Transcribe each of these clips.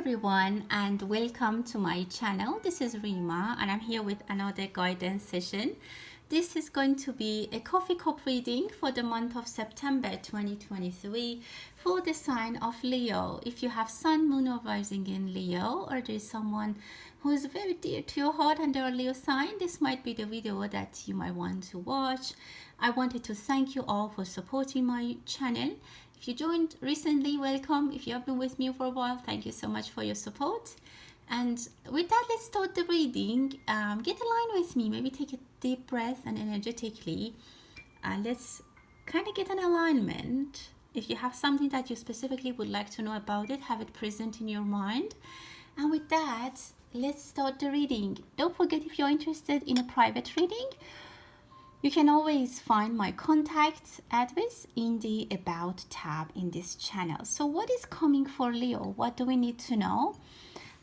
everyone and welcome to my channel. This is Rima and I'm here with another guidance session. This is going to be a coffee cup reading for the month of September 2023 for the sign of Leo. If you have Sun, Moon or Rising in Leo, or there is someone who is very dear to your heart and they're a Leo sign, this might be the video that you might want to watch. I wanted to thank you all for supporting my channel. If you joined recently, welcome. If you have been with me for a while, thank you so much for your support. And with that, let's start the reading. Get aligned with me. Maybe take a deep breath and energetically. Let's kind of get an alignment. If you have something that you specifically would like to know about it, have it present in your mind. And with that, let's start the reading. Don't forget, if you're interested in a private reading, you can always find my contact address in the About tab in this channel. So what is coming for Leo? What do we need to know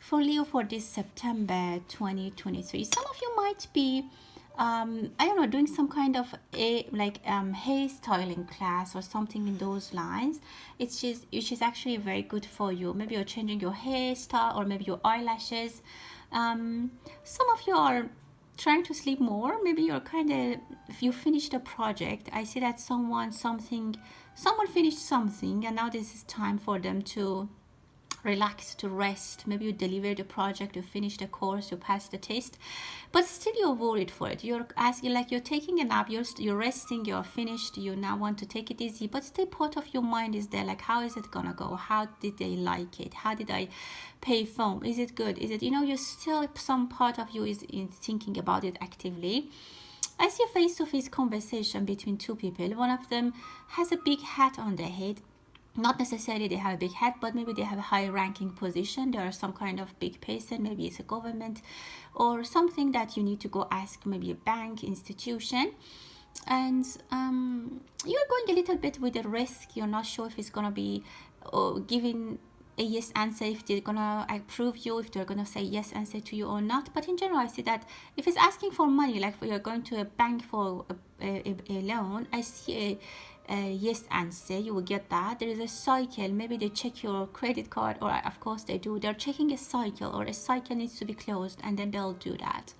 for Leo for this September 2023? Some of you might be, doing some kind of hairstyling class or something in those lines. Which is actually very good for you. Maybe you're changing your hairstyle or maybe your eyelashes. Some of you are trying to sleep more. Maybe you're if you finished a project. I see that someone finished something and now this is time for them to relax, to rest. Maybe you delivered a project, you finished a course, you passed the test, but still you're worried for it. You're asking, like, you're taking a nap, you're resting, you're finished, you now want to take it easy, but still part of your mind is there, like, how is it gonna go? How did they like it? How did I pay phone? Is it good? Is it, you're still, some part of you is thinking about it actively. I see a face-to-face conversation between two people. One of them has a big hat on their head. Not necessarily they have a big head, but maybe they have a high ranking position. There are some kind of big person, maybe it's a government or something that you need to go ask, maybe a bank, institution. And you're going a little bit with a risk. You're not sure if it's going to be giving a yes answer, if they're gonna approve you, if they're gonna say yes answer to you or not. But in general, I see that if it's asking for money, like you're going to a bank for a loan, I see a yes answer, you will get that. There is a cycle. Maybe they check your credit card, or of course they do. They're checking a cycle, or a cycle needs to be closed, and then they'll do that.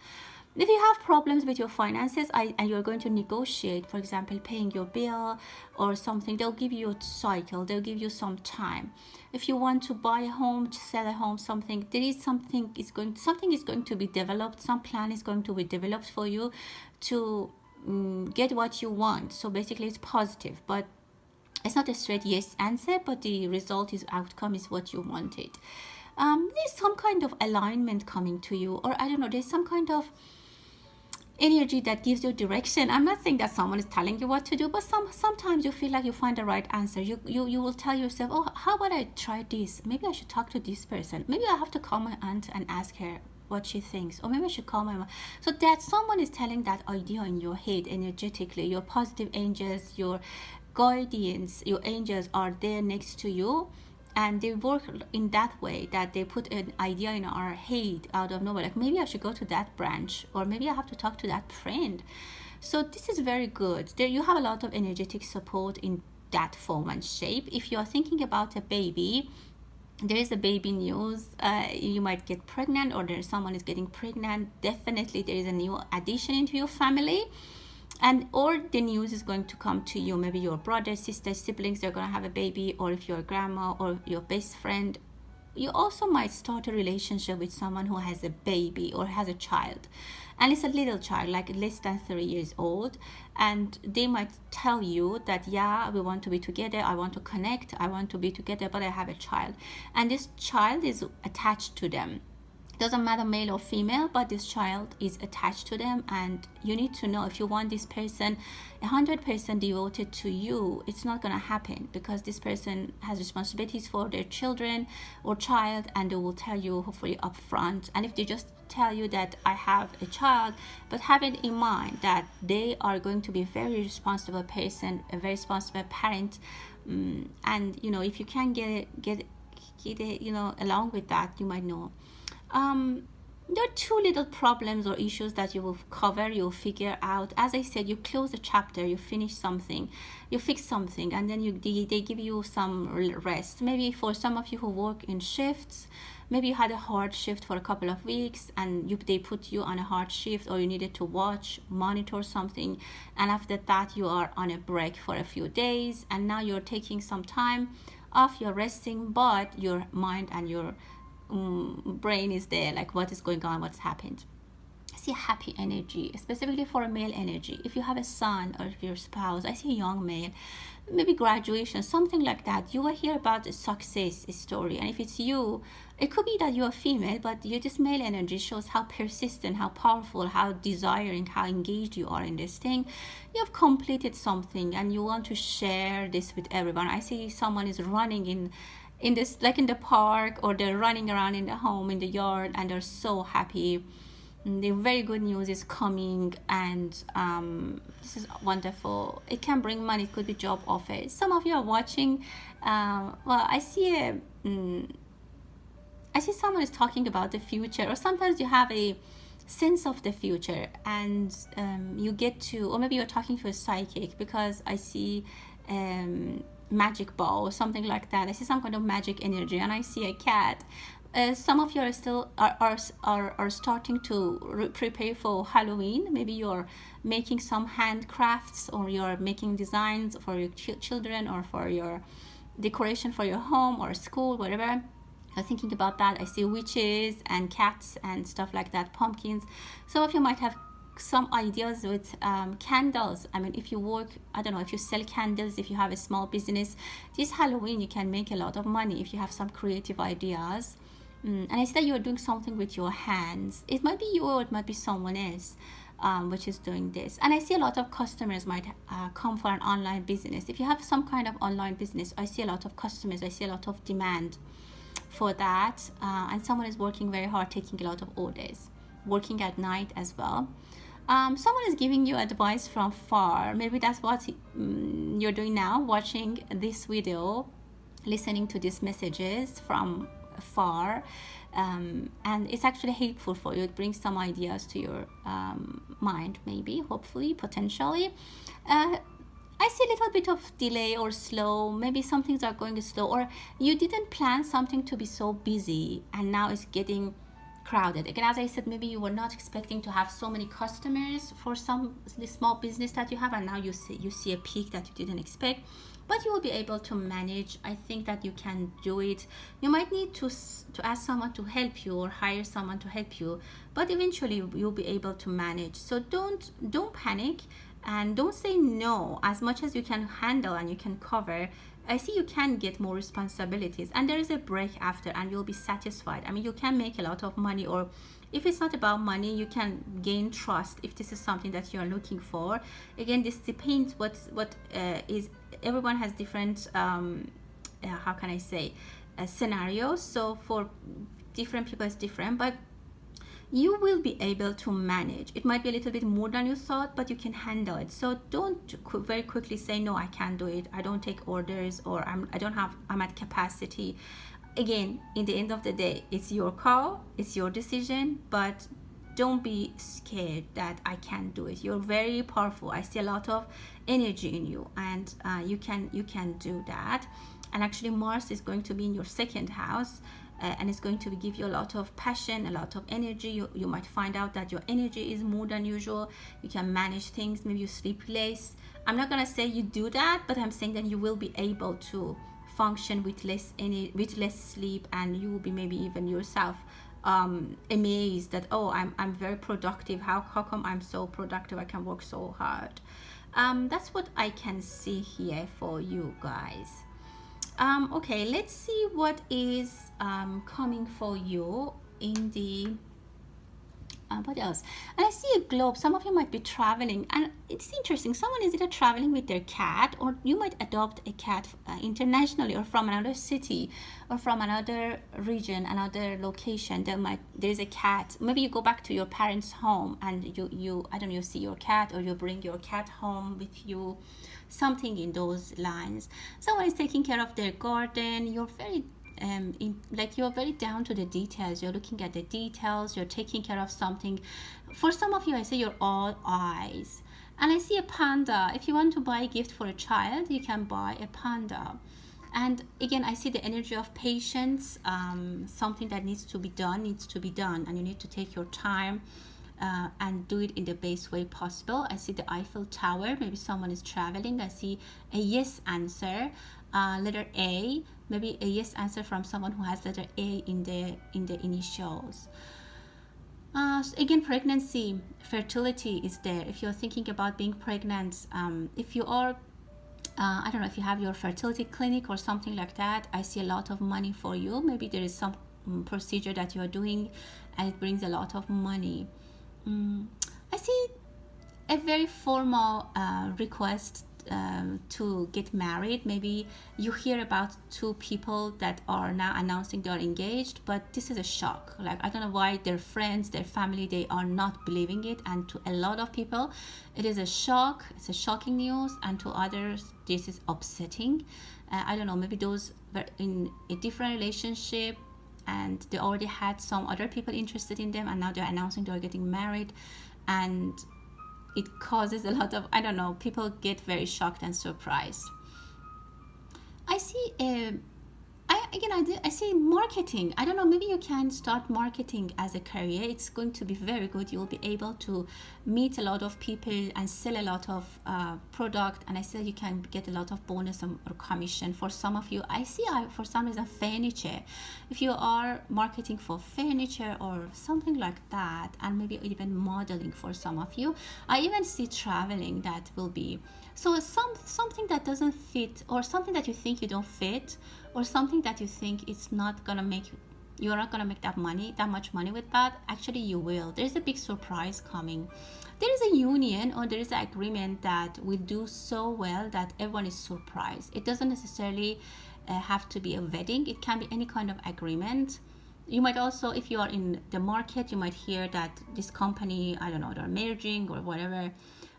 If you have problems with your finances and you're going to negotiate, for example, paying your bill or something, they'll give you a cycle. They'll give you some time. If you want to buy a home, sell a home, something is going to be developed. Some plan is going to be developed for you to get what you want. So basically it's positive, but it's not a straight yes answer, but the outcome is what you wanted. There's some kind of alignment coming to you, or there's some kind of energy that gives you direction. I'm not saying that someone is telling you what to do, but sometimes you feel like you find the right answer. You will tell yourself, oh, how about I try this? Maybe I should talk to this person. Maybe I have to call my aunt and ask her what she thinks, or maybe I should call my mom. So that someone is telling that idea in your head energetically. Your positive angels, your guardians, your angels are there next to you, and they work in that way that they put an idea in our head out of nowhere, like maybe I should go to that branch, or maybe I have to talk to that friend. So this is very good. There you have a lot of energetic support in that form and shape. If you are thinking about a baby, there is a baby news. You might get pregnant, or someone is getting pregnant. Definitely there is a new addition into your family, or the news is going to come to you. Maybe your brother, sister, siblings, they're going to have a baby, or if you're a grandma or your best friend, you also might start a relationship with someone who has a baby or has a child, and it's a little child, like less than 3 years old, and they might tell you that, yeah, we want to be together, I want to connect, I want to be together, but I have a child, and this child is attached to them. Doesn't matter male or female, but this child is attached to them, and you need to know, if you want this person 100% devoted to you, it's not going to happen, because this person has responsibilities for their children or child, and they will tell you hopefully upfront. And if they just tell you that I have a child, but have it in mind that they are going to be a very responsible person, a very responsible parent, and if you can get along with that, you might know. there are two little problems or issues that you will cover, you'll figure out. As I said, you close a chapter, you finish something, you fix something, and then they give you some rest. Maybe for some of you who work in shifts, maybe you had a hard shift for a couple of weeks and they put you on a hard shift, or you needed to monitor something, and after that you are on a break for a few days, and now you're taking some time off, you're resting, but your mind and your brain is there, like what is going on, what's happened. I see happy energy, specifically for a male energy. If you have a son or if your spouse, I see a young male, maybe graduation, something like that. You will hear about a success story. And if it's you, it could be that you're female, but your this male energy shows how persistent, how powerful, how desiring, how engaged you are in this thing. You have completed something and you want to share this with everyone. I see someone is running in this, like in the park, or they're running around in the home, in the yard, and they're so happy. The very good news is coming, and this is wonderful. It can bring money, it could be job offers. Some of you are watching, well, I see someone is talking about the future, or sometimes you have a sense of the future, and you get to, or maybe you're talking to a psychic, because I see magic ball or something like that. I see some kind of magic energy, and I see a cat. Some of you are still are starting to prepare for Halloween. Maybe you're making some handcrafts, or you're making designs for your children, or for your decoration for your home or school, whatever. I'm thinking about that. I see witches and cats and stuff like that, pumpkins. Some of you might have some ideas with candles. I mean, if you work, I don't know, if you sell candles, if you have a small business, this Halloween you can make a lot of money if you have some creative ideas. And I see that you're doing something with your hands. It might be you, or it might be someone else which is doing this. And I see a lot of customers might come for an online business. If you have some kind of online business, I see a lot of customers, I see a lot of demand for that, and someone is working very hard, taking a lot of orders, working at night as well. Someone is giving you advice from far. Maybe that's what you're doing now, watching this video, listening to these messages from far, and it's actually helpful for you. It brings some ideas to your mind, maybe, hopefully, potentially. I see a little bit of delay or slow. Maybe some things are going slow, or you didn't plan something to be so busy and now it's getting crowded. Again, as I said, maybe you were not expecting to have so many customers for some small business that you have, and now you see a peak that you didn't expect, but you will be able to manage. I think that you can do it. You might need to ask someone to help you, or hire someone to help you, but eventually you'll be able to manage. So don't panic, and don't say no. As much as you can handle and you can cover, I see you can get more responsibilities, and there is a break after, and you'll be satisfied. I mean, you can make a lot of money, or if it's not about money, you can gain trust if this is something that you're looking for. Again, this depends what is, everyone has different how can I say, scenarios. So for different people it's different, but you will be able to manage. It might be a little bit more than you thought, but you can handle it. So don't very quickly say, no, I can't do it, I don't take orders, or I'm at capacity. Again, in the end of the day, it's your call, it's your decision, but don't be scared that I can't do it. You're very powerful. I see a lot of energy in you, and you can do that. And actually Mars is going to be in your second house, and it's going to give you a lot of passion, a lot of energy. You might find out that your energy is more than usual. You can manage things. Maybe you sleep less. I'm not gonna say you do that, but I'm saying that you will be able to function with less sleep, and you will be maybe even yourself amazed that, oh, I'm very productive. How come I'm so productive? I can work so hard. That's what I can see here for you guys. Okay, let's see what is coming for you in the what else? And I see a globe. Some of you might be traveling, and it's interesting. Someone is either traveling with their cat, or you might adopt a cat internationally, or from another city, or from another region, another location. There's a cat. Maybe you go back to your parents' home, and you I don't know, you see your cat, or you bring your cat home with you. Something in those lines. Someone is taking care of their garden. You're very like you're very down to the details. You're looking at the details. You're taking care of something. For some of you, I say you're all eyes. And I see a panda. If you want to buy a gift for a child, you can buy a panda. And again, I see the energy of patience. Something that needs to be done needs to be done, and you need to take your time and do it in the best way possible. I see the Eiffel Tower. Maybe someone is traveling. I see a yes answer, letter A. Maybe a yes answer from someone who has letter A in the initials. So again, pregnancy, fertility is there. If you're thinking about being pregnant, if you are I don't know if you have your fertility clinic or something like that, I see a lot of money for you. Maybe there is some procedure that you're doing and it brings a lot of money. I see a very formal request to get married. Maybe you hear about two people that are now announcing they are engaged, but this is a shock. Like, I don't know why their friends, their family, they are not believing it, and to a lot of people it is a shock. It's a shocking news, and to others this is upsetting. I don't know, maybe those were in a different relationship and they already had some other people interested in them, and now they're announcing they're getting married, and it causes a lot of, I don't know, people get very shocked and surprised. I see I see marketing. I don't know, maybe you can start marketing as a career. It's going to be very good. You will be able to meet a lot of people and sell a lot of product, and I say you can get a lot of bonus or commission. For some of you, I see for some reason furniture. If you are marketing for furniture or something like that, and maybe even modeling for some of you, I even see traveling. That will be so something that doesn't fit, or something that you think you don't fit, or something that you think it's not gonna make, you're not gonna make that much money with that. Actually you will. There's a big surprise coming. There is a union, or there is an agreement that will do so well that everyone is surprised. It doesn't necessarily have to be a wedding. It can be any kind of agreement. You might also, if you are in the market, you might hear that this company, I don't know, they're merging or whatever,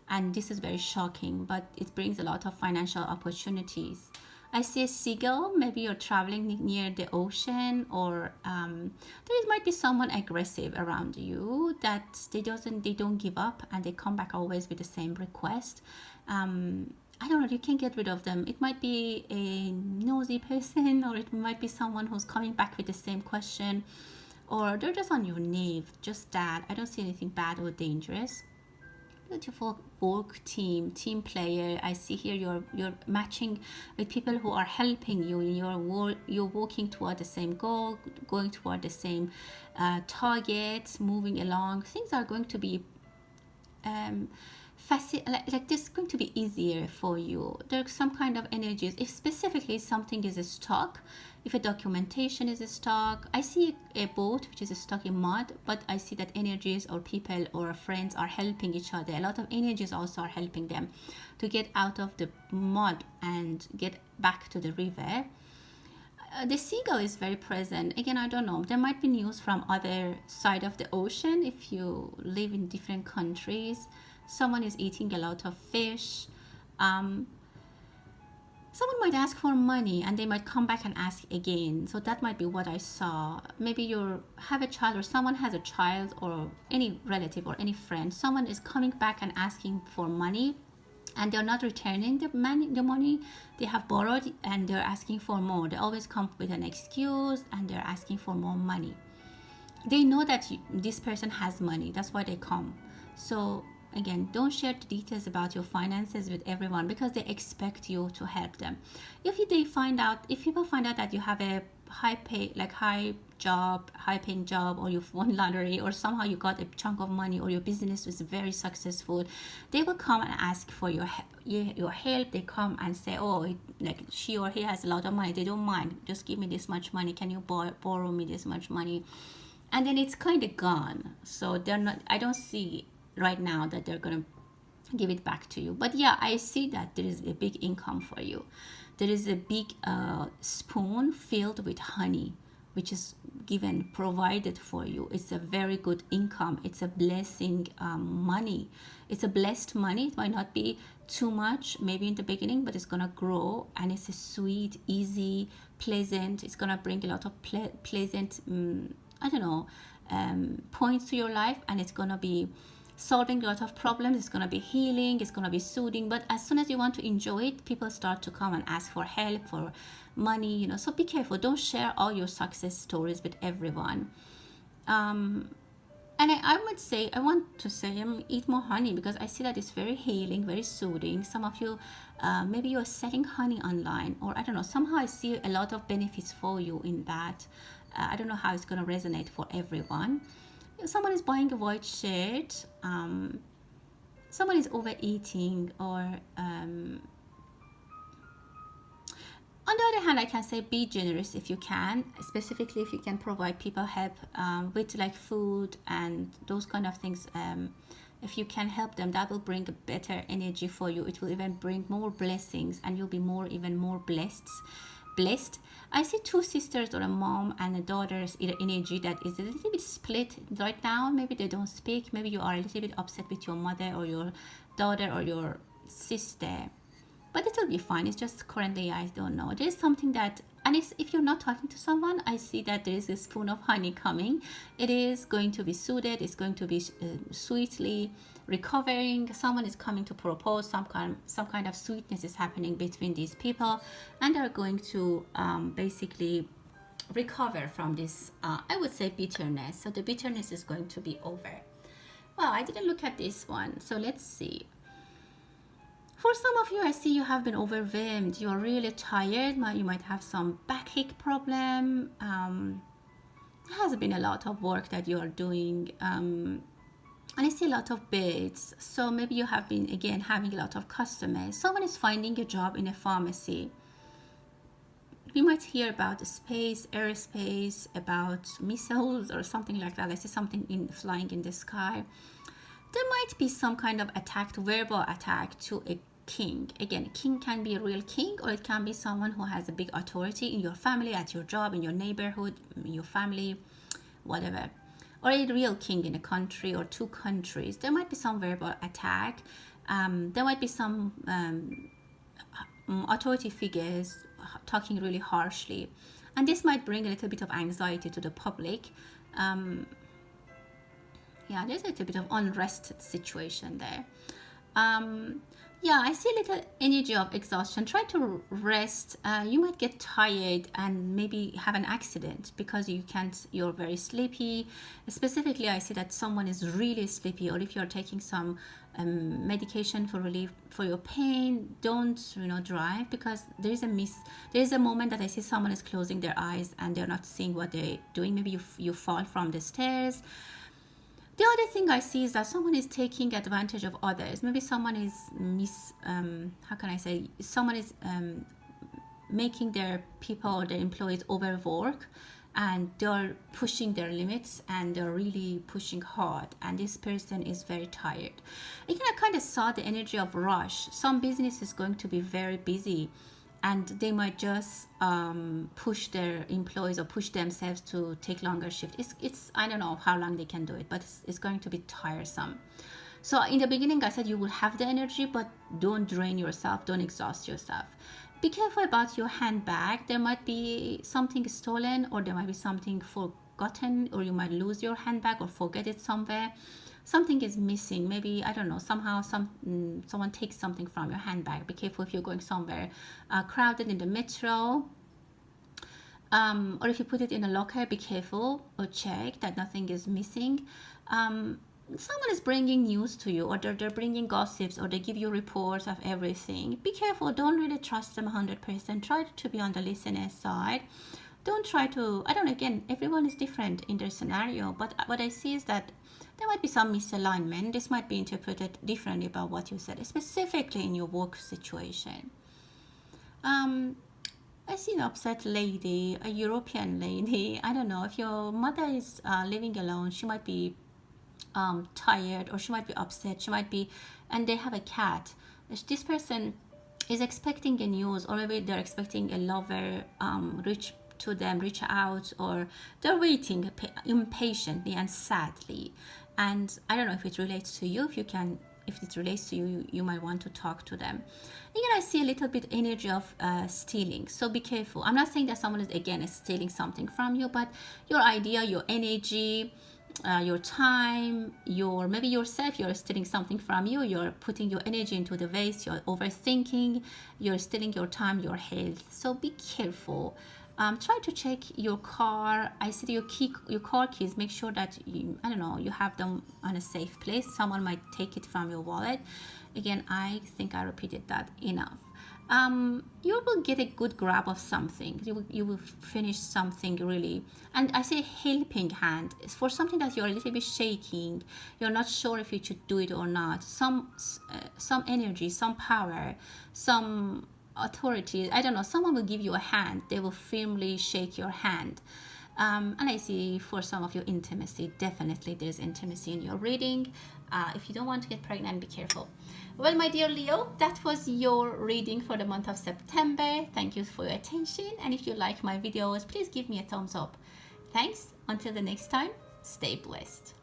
and this is very shocking, but it brings a lot of financial opportunities. I see a seagull. Maybe you're traveling near the ocean, or there might be someone aggressive around you that they don't give up, and they come back always with the same request. I don't know, you can get rid of them. It might be a nosy person, or it might be someone who's coming back with the same question, or they're just on your nerve. Just that. I don't see anything bad or dangerous. Beautiful work team player. I see here you're matching with people who are helping you. You're working toward the same goal, going toward the same target, moving along. Things are going to be like this is going to be easier for you. There's some kind of energies. If specifically something is stuck, if a documentation is stuck, I see a boat which is stuck in mud, but I see that energies or people or friends are helping each other. A lot of energies also are helping them to get out of the mud and get back to the river. The seagull is very present. Again, I don't know, there might be news from other side of the ocean. If you live in different countries, someone is eating a lot of fish. Someone might ask for money, and they might come back and ask again. So that might be what I saw. Maybe you have a child, or someone has a child, or any relative or any friend. Someone is coming back and asking for money, and they're not returning the money they have borrowed, and they're asking for more. They always come with an excuse, and they're asking for more money. They know that this person has money. That's why they come. So again, don't share the details about your finances with everyone, because they expect you to help them. If people find out that you have a high paying job, or you've won lottery, or somehow you got a chunk of money, or your business was very successful, they will come and ask for your help. They come and say, oh, like she or he has a lot of money, they don't mind, just give me this much money, can you borrow me this much money? And then it's kind of gone. So I don't see right now that they're going to give it back to you. But yeah, I see that there is a big income for you. There is a big spoon filled with honey, which is provided for you. It's a very good income. It's a blessing money. It's a blessed money. It might not be too much maybe in the beginning, but it's gonna grow, and it's a sweet, easy, pleasant. It's gonna bring a lot of pleasant, I don't know, points to your life, and it's gonna be solving a lot of problems. It's gonna be healing. It's gonna be soothing. But as soon as you want to enjoy it, people start to come and ask for help, for money. So be careful. Don't share all your success stories with everyone. And I would say, I want to say, eat more honey, because I see that it's very healing, very soothing. Some of you, maybe you're selling honey online, or I don't know, somehow I see a lot of benefits for you in that. I don't know how it's going to resonate for everyone. If someone is buying a white shirt, someone is overeating, or on the other hand, I can say be generous if you can, specifically if you can provide people help with like food and those kind of things. If you can help them, that will bring a better energy for you. It will even bring more blessings, and you'll be even more blessed. I see two sisters, or a mom and a daughter's energy that is a little bit split right now. Maybe they don't speak. Maybe you are a little bit upset with your mother or your daughter or your sister. But it'll be fine. It's just currently I don't know. There's something that, and if you're not talking to someone, I see that there is a spoon of honey coming. It is going to be soothed. It's going to be sweetly recovering. Someone is coming to propose. Some kind of sweetness is happening between these people, and they're going to basically recover from this. I would say bitterness. So the bitterness is going to be over. Well, I didn't look at this one, so let's see. For some of you, I see you have been overwhelmed. You are really tired. You might have some backache problem. There has been a lot of work that you are doing. And I see a lot of bids. So maybe you have been, again, having a lot of customers. Someone is finding a job in a pharmacy. You might hear about space, aerospace, about missiles or something like that. I see something flying in the sky. There might be some kind of verbal attack to a king. Again, king can be a real king, or it can be someone who has a big authority in your family, at your job, in your neighborhood, in your family, whatever. Or a real king in a country or two countries. There might be some verbal attack. There might be some authority figures talking really harshly. And this might bring a little bit of anxiety to the public. Yeah, there's a little bit of unrest situation there. Yeah, I see a little energy of exhaustion. Try to rest. You might get tired and maybe have an accident because you're very sleepy. Specifically, I see that someone is really sleepy, or if you're taking some medication for relief for your pain, don't drive, because there is a moment that I see someone is closing their eyes and they're not seeing what they're doing. Maybe you fall from the stairs. The other thing I see is that someone is taking advantage of others. Maybe someone is someone is making their people or their employees overwork, and they're pushing their limits, and they're really pushing hard, and this person is very tired. Again, I kind of saw the energy of rush. Some business is going to be very busy, and they might just push their employees or push themselves to take longer shift. It's I don't know how long they can do it, but it's going to be tiresome. So in the beginning, I said you will have the energy, but don't drain yourself, don't exhaust yourself. Be careful about your handbag. There might be something stolen, or there might be something forgotten, or you might lose your handbag or forget it somewhere. Something is missing. Maybe, I don't know, somehow someone takes something from your handbag. Be careful if you're going somewhere crowded in the metro, or if you put it in a locker. Be careful, or check that nothing is missing. Someone is bringing news to you, or they're bringing gossips, or they give you reports of everything. Be careful. Don't really trust them 100%. Try to be on the listener's side. Don't try to, I don't know, again, everyone is different in their scenario, but what I see is that there might be some misalignment. This might be interpreted differently about what you said, specifically in your work situation. I see an upset lady, a European lady. I don't know, if your mother is living alone, she might be tired, or she might be upset. She might be, and they have a cat. This person is expecting a news, or maybe they're expecting a lover reach out, or they're waiting impatiently and sadly. And I don't know if it relates to you. If you can if it relates to you, you might want to talk to them. Again, I see a little bit energy of stealing, so be careful. I'm not saying that someone is again stealing something from you, but your idea, your energy, your time, your maybe yourself, you're stealing something from you. You're putting your energy into the waste. You're overthinking. You're stealing your time, your health. So be careful. Try to check your car. I see your car keys. Make sure that I don't know, you have them on a safe place. Someone might take it from your wallet. Again, I think I repeated that enough. You will get a good grab of something. You will finish something really. And I say helping hand. It's for something that you're a little bit shaking. You're not sure if you should do it or not. Some energy, some power, some authority. I don't know. Someone will give you a hand. They will firmly shake your hand. And I see for some of you intimacy, definitely there's intimacy in your reading. If you don't want to get pregnant, be careful. Well, my dear Leo, that was your reading for the month of September. Thank you for your attention. And if you like my videos, please give me a thumbs up. Thanks. Until the next time, stay blessed.